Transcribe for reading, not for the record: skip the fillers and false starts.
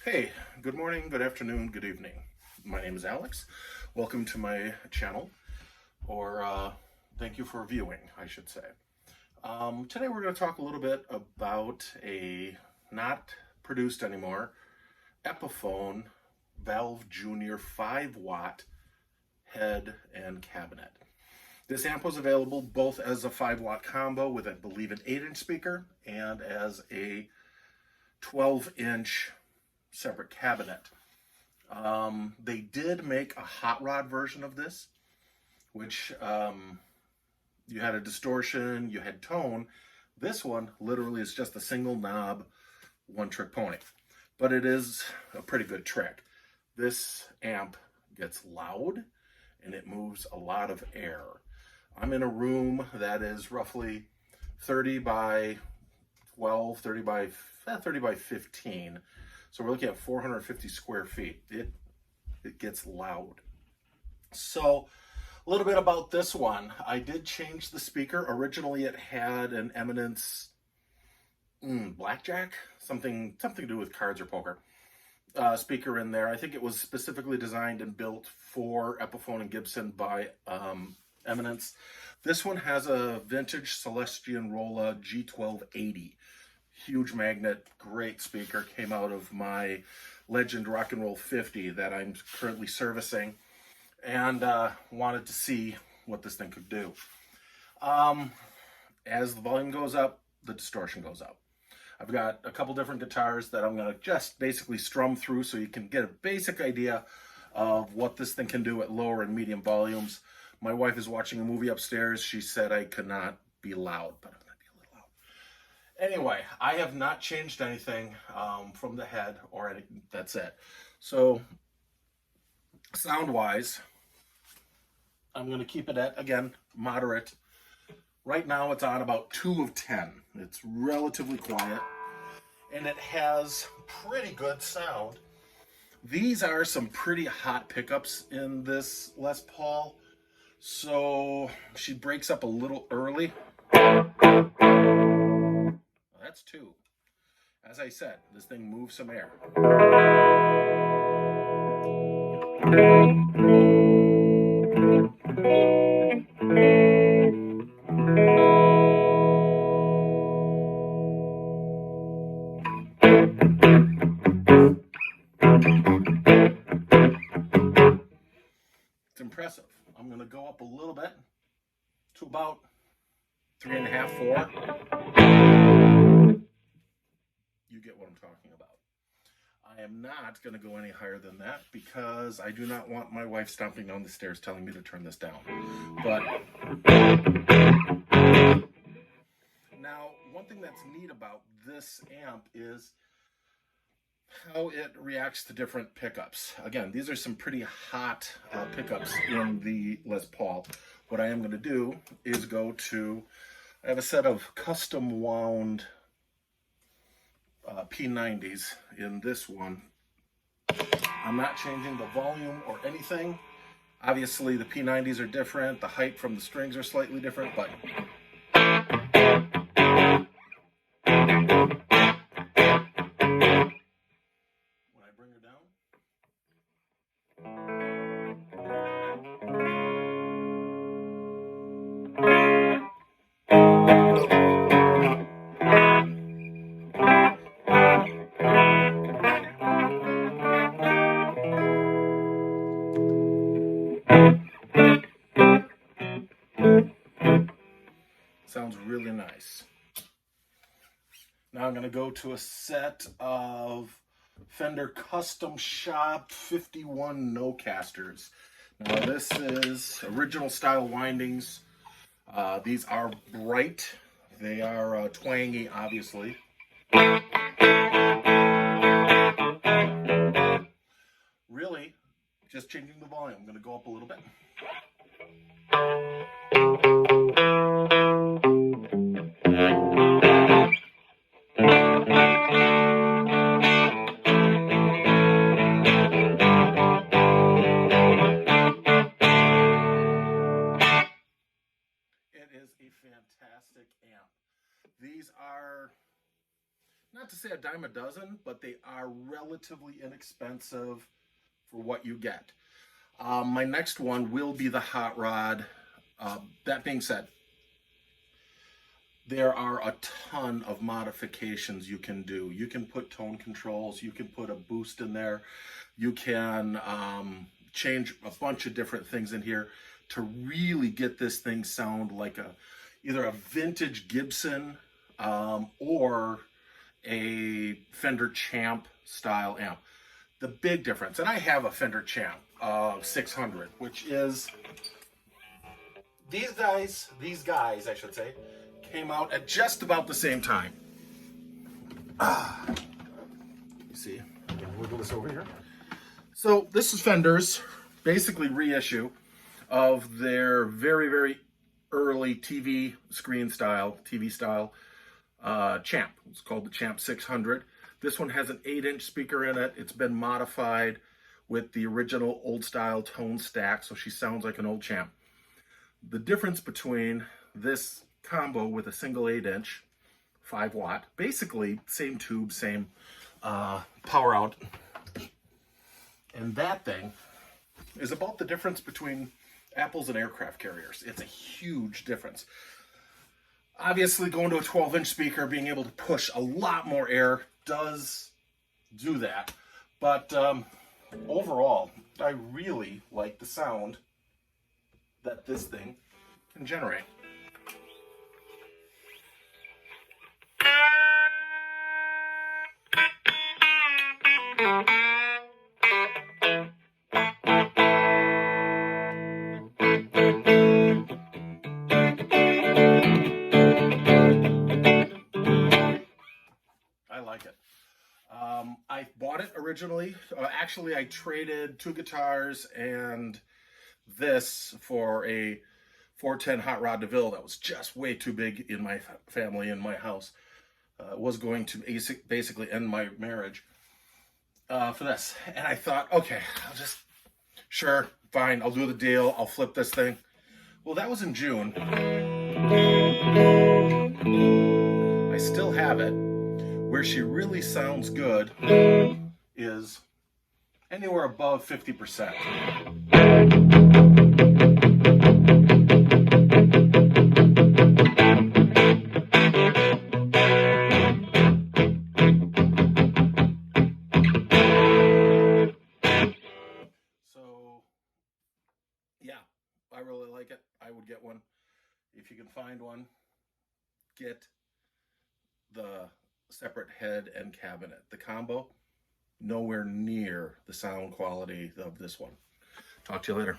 Hey, good morning, good afternoon, good evening. My name is Alex. Welcome to my channel, or thank you for viewing, I should say. Today we're going to talk a little bit about a not produced anymore Epiphone Valve Junior 5-watt head and cabinet. This amp was available both as a 5-watt combo with, I believe, an 8-inch speaker and as a 12-inch separate cabinet. They did make a hot rod version of this, which you had a distortion, you had tone. This one literally is just a single knob, one trick pony. But it is a pretty good trick. This amp gets loud and it moves a lot of air. I'm in a room that is roughly 30 by 12, 30 by 15. So we're looking at 450 square feet. It gets loud. So a little bit about this one. I did change the speaker. Originally it had an Eminence blackjack, something to do with cards or poker, speaker in there. I think it was specifically designed and built for Epiphone and Gibson by Eminence. This one has a vintage Celestion Rolla G1280. Huge magnet, great speaker, came out of my Legend Rock and Roll 50 that I'm currently servicing, and wanted to see what this thing could do. As the volume goes up, the distortion goes up. I've got a couple different guitars that I'm going to just basically strum through so you can get a basic idea of what this thing can do at lower and medium volumes. My wife is watching a movie upstairs. She said I could not be loud, but I'm going to be a little loud. Anyway, I have not changed anything from the head or anything. That's it. So sound-wise, I'm going to keep it at, again, moderate. Right now it's on about 2 of 10. It's relatively quiet, and it has pretty good sound. These are some pretty hot pickups in this Les Paul, so she breaks up a little early. That's 2. As I said, this thing moves some air. It's impressive. I'm going to go up a little bit to about 3.5, 4. You get what I'm talking about. I am not going to go any higher than that because I do not want my wife stomping down the stairs telling me to turn this down. But now, one thing that's neat about this amp is how it reacts to different pickups. Again, these are some pretty hot pickups in the Les Paul. What I am going to do is go to, I have a set of custom wound P90s in this one. I'm not changing the volume or anything. Obviously the P90s are different. The height from the strings are slightly different, but when I bring her down, sounds really nice. Now I'm going to go to a set of Fender Custom Shop 51 No-Casters. Now this is original style windings. These are bright. They are twangy, obviously. Really, just changing the volume. I'm going to go up a little bit. It is a fantastic amp. These are, not to say a dime a dozen, but they are relatively inexpensive for what you get. My next one will be the hot rod. That being said, there are a ton of modifications you can do. You can put tone controls, you can put a boost in there, you can change a bunch of different things in here to really get this thing sound like either a vintage Gibson or a Fender Champ style amp. The big difference, and I have a Fender Champ 600, which is these guys I should say, came out at just about the same time. You see, I'm gonna wiggle this over here. So this is Fender's basically reissue of their very, very early TV style Champ. It's called the Champ 600. This one has an 8-inch speaker in it. It's been modified with the original old style tone stack, so she sounds like an old Champ. The difference between this combo with a single 8-inch 5-watt, basically same tube, same power out, and that thing is about the difference between apples and aircraft carriers. It's a huge difference. Obviously, going to a 12-inch speaker, being able to push a lot more air does do that. But overall, I really like the sound that this thing can generate. I like it. I bought it originally. Actually, I traded 2 guitars and this for a 410 Hot Rod DeVille that was just way too big in my family, in my house. It was going to basically end my marriage for this. And I thought, okay, sure, fine, I'll do the deal. I'll flip this thing. Well, that was in June. I still have it. Where she really sounds good is anywhere above 50%. So, yeah, I really like it. I would get one. If you can find one, get the separate head and cabinet. The combo, nowhere near the sound quality of this one. Talk to you later.